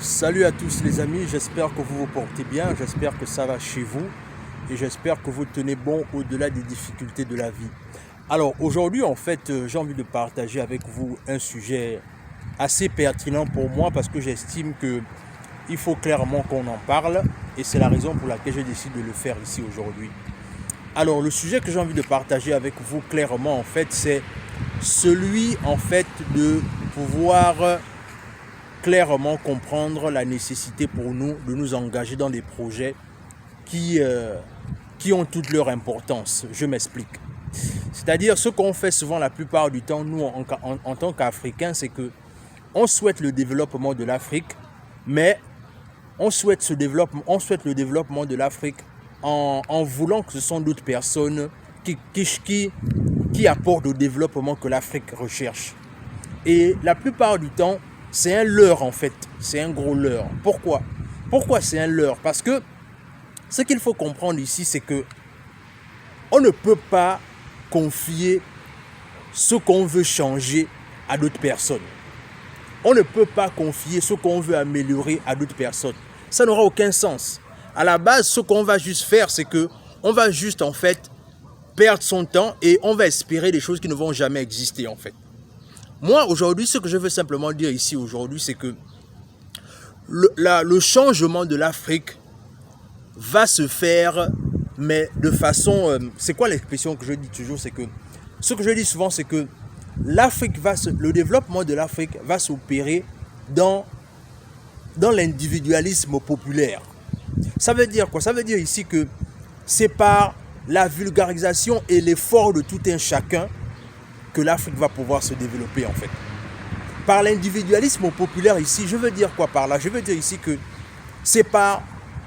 Salut à tous les amis, j'espère que vous vous portez bien, j'espère que ça va chez vous et j'espère que vous tenez bon au-delà des difficultés de la vie. Alors aujourd'hui en fait j'ai envie de partager avec vous un sujet assez pertinent pour moi parce que j'estime qu'il faut clairement qu'on en parle et c'est la raison pour laquelle j'ai décidé de le faire ici aujourd'hui. Alors le sujet que j'ai envie de partager avec vous clairement en fait c'est celui en fait de pouvoir clairement comprendre la nécessité pour nous de nous engager dans des projets qui ont toute leur importance. Je m'explique. C'est-à-dire ce qu'on fait souvent la plupart du temps, nous en tant qu'Africains, c'est que on souhaite le développement de l'Afrique, mais on souhaite le développement de l'Afrique en voulant que ce sont d'autres personnes qui apportent au développement que l'Afrique recherche. Et la plupart du temps, c'est un leurre en fait, c'est un gros leurre. Pourquoi? Pourquoi c'est un leurre? Parce que ce qu'il faut comprendre ici, c'est que on ne peut pas confier ce qu'on veut changer à d'autres personnes. On ne peut pas confier ce qu'on veut améliorer à d'autres personnes. Ça n'aura aucun sens. À la base, ce qu'on va juste faire, c'est que on va juste en fait perdre son temps et on va espérer des choses qui ne vont jamais exister en fait. Moi, aujourd'hui, ce que je veux simplement dire ici aujourd'hui, c'est que le changement de l'Afrique va se faire, mais de façon... c'est quoi l'expression que je dis toujours? C'est que ce que je dis souvent, c'est que le développement de l'Afrique va s'opérer dans l'individualisme populaire. Ça veut dire quoi? Ça veut dire ici que c'est par la vulgarisation et l'effort de tout un chacun que l'Afrique va pouvoir se développer en fait. Par l'individualisme populaire ici, je veux dire quoi par là? Je veux dire ici que c'est par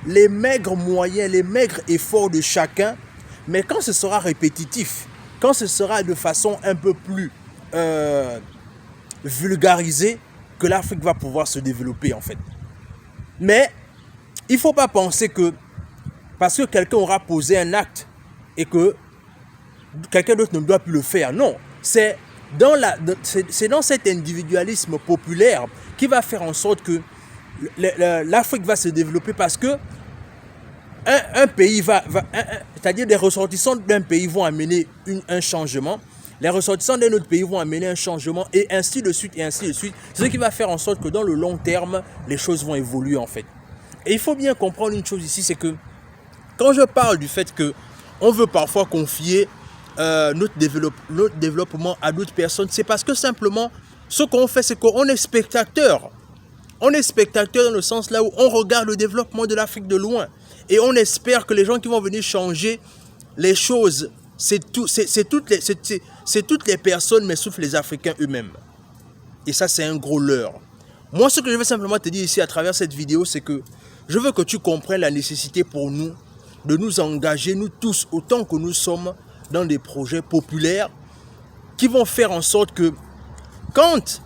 les maigres moyens, les maigres efforts de chacun, mais quand ce sera répétitif, quand ce sera de façon un peu plus vulgarisée, que l'Afrique va pouvoir se développer en fait. Mais il ne faut pas penser que parce que quelqu'un aura posé un acte et que quelqu'un d'autre ne doit plus le faire. Non. C'est dans cet individualisme populaire qui va faire en sorte que l'Afrique va se développer parce que un pays c'est-à-dire des ressortissants d'un pays vont amener un changement, les ressortissants d'un autre pays vont amener un changement et ainsi de suite et ainsi de suite. C'est ce qui va faire en sorte que dans le long terme, les choses vont évoluer en fait. Et il faut bien comprendre une chose ici, c'est que quand je parle du fait que on veut parfois confier notre développement à d'autres personnes, c'est parce que simplement ce qu'on fait, c'est qu'on est spectateur. On est spectateur dans le sens là où on regarde le développement de l'Afrique de loin et on espère que les gens qui vont venir changer les choses, c'est toutes les personnes, mais sauf les Africains eux-mêmes. Et ça, c'est un gros leurre. Moi, ce que je veux simplement te dire ici à travers cette vidéo, c'est que je veux que tu comprennes la nécessité pour nous de nous engager, nous tous, autant que nous sommes, dans des projets populaires qui vont faire en sorte que quand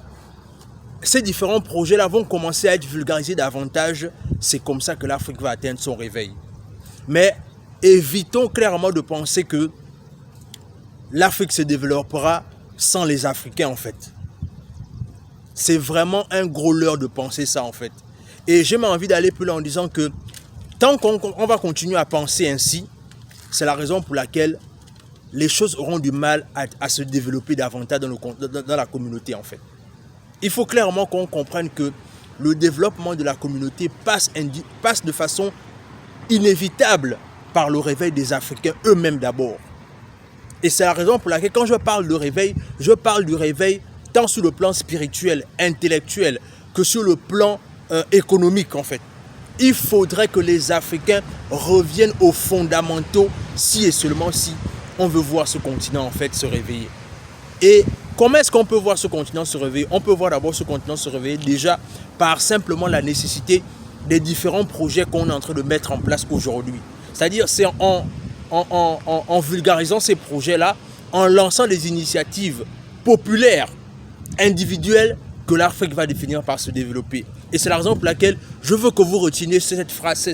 ces différents projets-là vont commencer à être vulgarisés davantage, c'est comme ça que l'Afrique va atteindre son réveil. Mais évitons clairement de penser que l'Afrique se développera sans les Africains en fait. C'est vraiment un gros leurre de penser ça en fait. Et j'ai envie d'aller plus loin en disant que tant qu'on va continuer à penser ainsi, c'est la raison pour laquelle les choses auront du mal à se développer davantage dans la communauté en fait. Il faut clairement qu'on comprenne que le développement de la communauté passe de façon inévitable par le réveil des Africains eux-mêmes d'abord. Et c'est la raison pour laquelle quand je parle de réveil, je parle du réveil tant sur le plan spirituel, intellectuel, que sur le plan économique en fait. Il faudrait que les Africains reviennent aux fondamentaux si et seulement si on veut voir ce continent en fait se réveiller. Et comment est-ce qu'on peut voir ce continent se réveiller? On peut voir d'abord ce continent se réveiller déjà par simplement la nécessité des différents projets qu'on est en train de mettre en place aujourd'hui. C'est-à-dire c'est en vulgarisant ces projets-là, en lançant des initiatives populaires, individuelles, que l'Afrique va finir par se développer. Et c'est la raison pour laquelle je veux que vous reteniez cette phrase,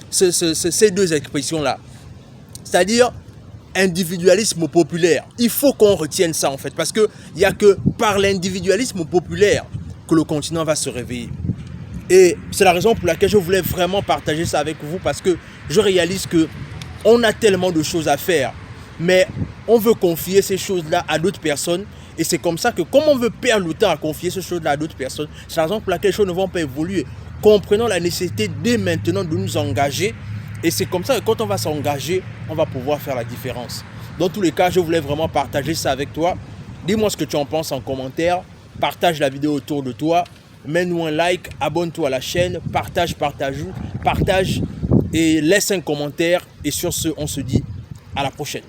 ces deux expressions-là. C'est-à-dire individualisme populaire. Il faut qu'on retienne ça en fait, parce qu'il n'y a que par l'individualisme populaire que le continent va se réveiller. Et c'est la raison pour laquelle je voulais vraiment partager ça avec vous, parce que je réalise que on a tellement de choses à faire, mais on veut confier ces choses-là à d'autres personnes. Et c'est comme ça que, comme on veut perdre le temps à confier ces choses-là à d'autres personnes, c'est la raison pour laquelle les choses ne vont pas évoluer. Comprenons la nécessité dès maintenant de nous engager. Et c'est comme ça que quand on va s'engager, on va pouvoir faire la différence. Dans tous les cas, je voulais vraiment partager ça avec toi. Dis-moi ce que tu en penses en commentaire. Partage la vidéo autour de toi. Mets-nous un like, abonne-toi à la chaîne, partage et laisse un commentaire. Et sur ce, on se dit à la prochaine.